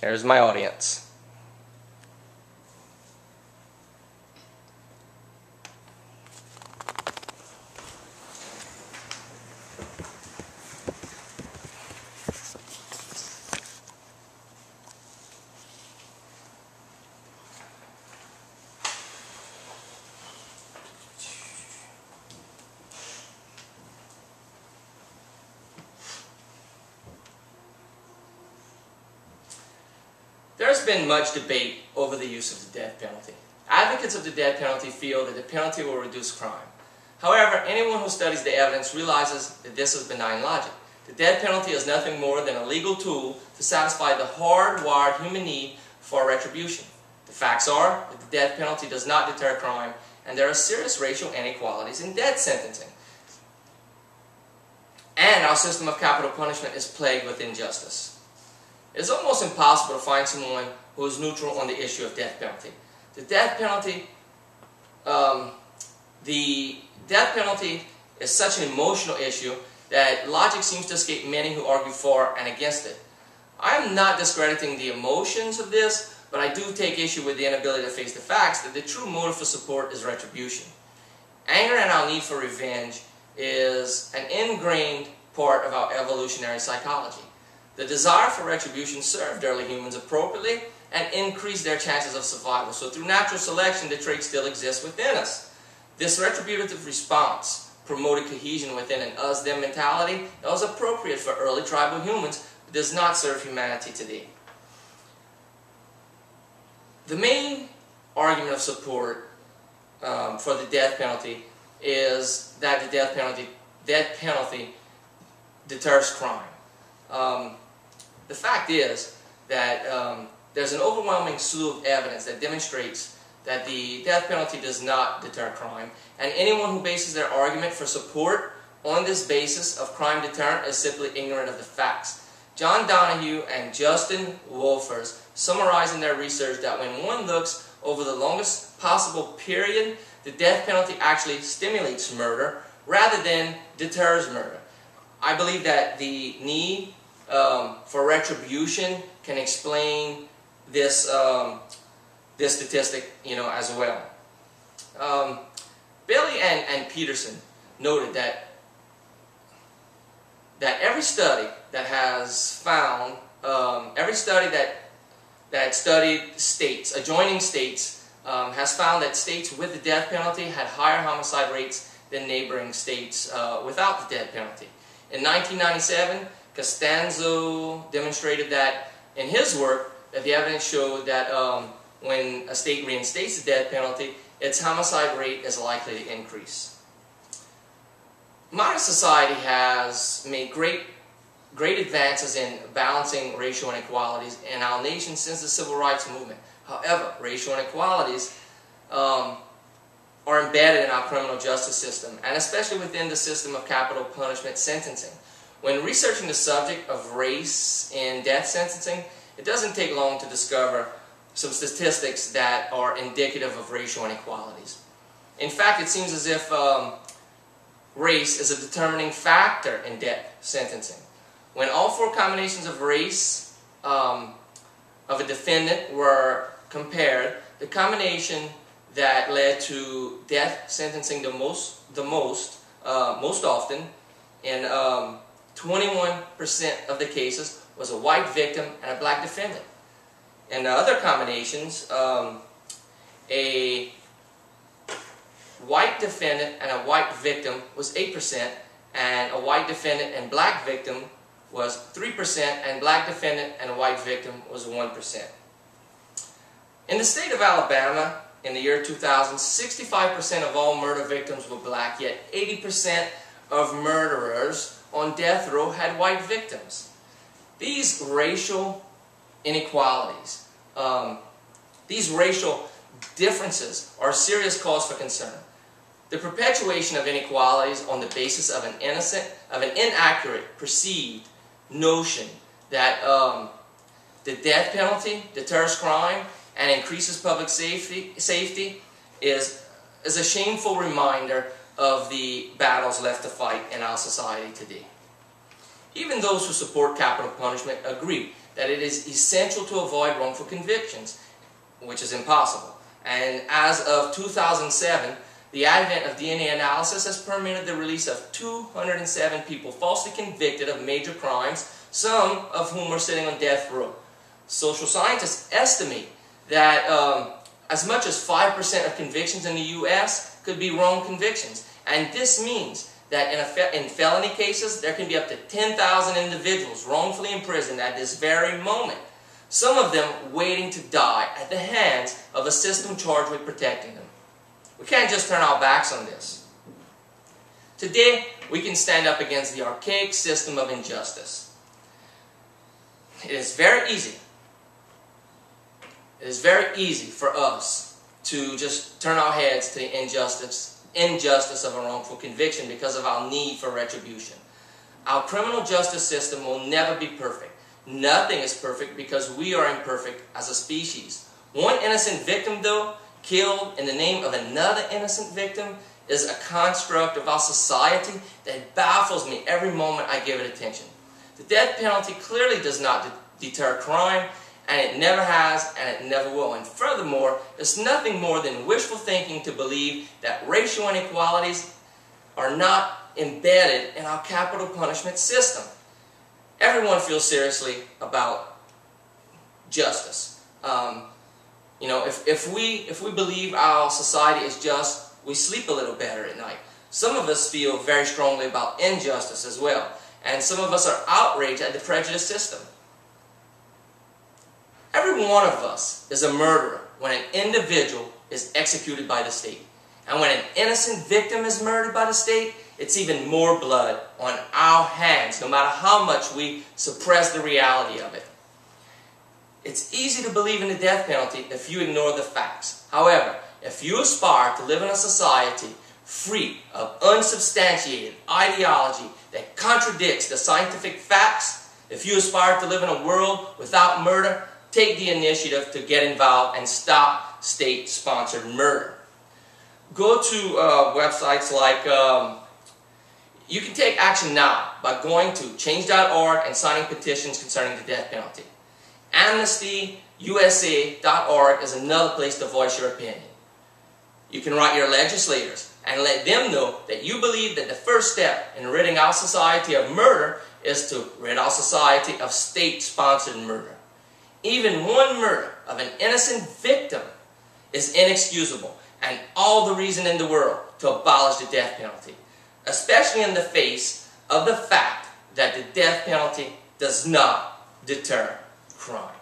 There's my audience. There's been much debate over the use of the death penalty. Advocates of the death penalty feel that the penalty will reduce crime. However, anyone who studies the evidence realizes that this is benign logic. The death penalty is nothing more than a legal tool to satisfy the hardwired human need for retribution. The facts are that the death penalty does not deter crime, and there are serious racial inequalities in death sentencing. And our system of capital punishment is plagued with injustice. It is almost impossible to find someone who is neutral on the issue of death penalty. The death penalty is such an emotional issue that logic seems to escape many who argue for and against it. I am not discrediting the emotions of this, but I do take issue with the inability to face the facts that the true motive for support is retribution. Anger and our need for revenge is an ingrained part of our evolutionary psychology. The desire for retribution served early humans appropriately and increased their chances of survival. So through natural selection, the trait still exists within us. This retributive response promoted cohesion within an us-them mentality that was appropriate for early tribal humans, but does not serve humanity today. The main argument of support for the death penalty is that the death penalty deters crime. The fact is that there's an overwhelming slew of evidence that demonstrates that the death penalty does not deter crime, and anyone who bases their argument for support on this basis of crime deterrent is simply ignorant of the facts. John Donahue and Justin Wolfers summarize in their research that when one looks over the longest possible period, the death penalty actually stimulates murder rather than deters murder. I believe that the need for retribution can explain this this statistic, as well. Bailey and Peterson noted that every study that has found every study that studied states, adjoining states, has found that states with the death penalty had higher homicide rates than neighboring states without the death penalty. In 1997, Costanzo demonstrated that in his work that the evidence showed that when a state reinstates the death penalty, its homicide rate is likely to increase. Modern society has made great advances in balancing racial inequalities in our nation since the Civil Rights Movement. However, racial inequalities are embedded in our criminal justice system, and especially within the system of capital punishment sentencing. When researching the subject of race in death sentencing, it doesn't take long to discover some statistics that are indicative of racial inequalities. In fact, it seems as if race is a determining factor in death sentencing. When all four combinations of race of a defendant were compared, the combination that led to death sentencing the most often in 21% of the cases was a white victim and a black defendant. In the other combinations, a white defendant and a white victim was 8%, and a white defendant and black victim was 3%, and black defendant and a white victim was 1%. In the state of Alabama, in the year 2000, 65% of all murder victims were black, yet 80% of murderers on death row had white victims. These racial inequalities, these racial differences are a serious cause for concern. The perpetuation of inequalities on the basis of an inaccurate, perceived notion that the death penalty deters crime and increases public safety is a shameful reminder of the battles left to fight in our society today. Even those who support capital punishment agree that it is essential to avoid wrongful convictions, which is impossible. And as of 2007, the advent of DNA analysis has permitted the release of 207 people falsely convicted of major crimes, some of whom are sitting on death row. Social scientists estimate that as much as 5% of convictions in the U.S. could be wrong convictions. And this means that in felony cases, there can be up to 10,000 individuals wrongfully imprisoned at this very moment, some of them waiting to die at the hands of a system charged with protecting them. We can't just turn our backs on this. Today, we can stand up against the archaic system of injustice. It is very easy. It is very easy for us to just turn our heads to the injustice of a wrongful conviction because of our need for retribution. Our criminal justice system will never be perfect. Nothing is perfect because we are imperfect as a species. One innocent victim, though, killed in the name of another innocent victim, is a construct of our society that baffles me every moment I give it attention. The death penalty clearly does not deter crime, and it never has, and it never will. And furthermore, it's nothing more than wishful thinking to believe that racial inequalities are not embedded in our capital punishment system. Everyone feels seriously about justice. If we believe our society is just, we sleep a little better at night. Some of us feel very strongly about injustice as well, and some of us are outraged at the prejudice system. Every one of us is a murderer when an individual is executed by the state. And when an innocent victim is murdered by the state, it's even more blood on our hands, no matter how much we suppress the reality of it. It's easy to believe in the death penalty if you ignore the facts. However, if you aspire to live in a society free of unsubstantiated ideology that contradicts the scientific facts, if you aspire to live in a world without murder, take the initiative to get involved and stop state-sponsored murder. Go to websites like, you can take action now by going to change.org and signing petitions concerning the death penalty. AmnestyUSA.org is another place to voice your opinion. You can write your legislators and let them know that you believe that the first step in ridding our society of murder is to rid our society of state-sponsored murder. Even one murder of an innocent victim is inexcusable and all the reason in the world to abolish the death penalty, especially in the face of the fact that the death penalty does not deter crime.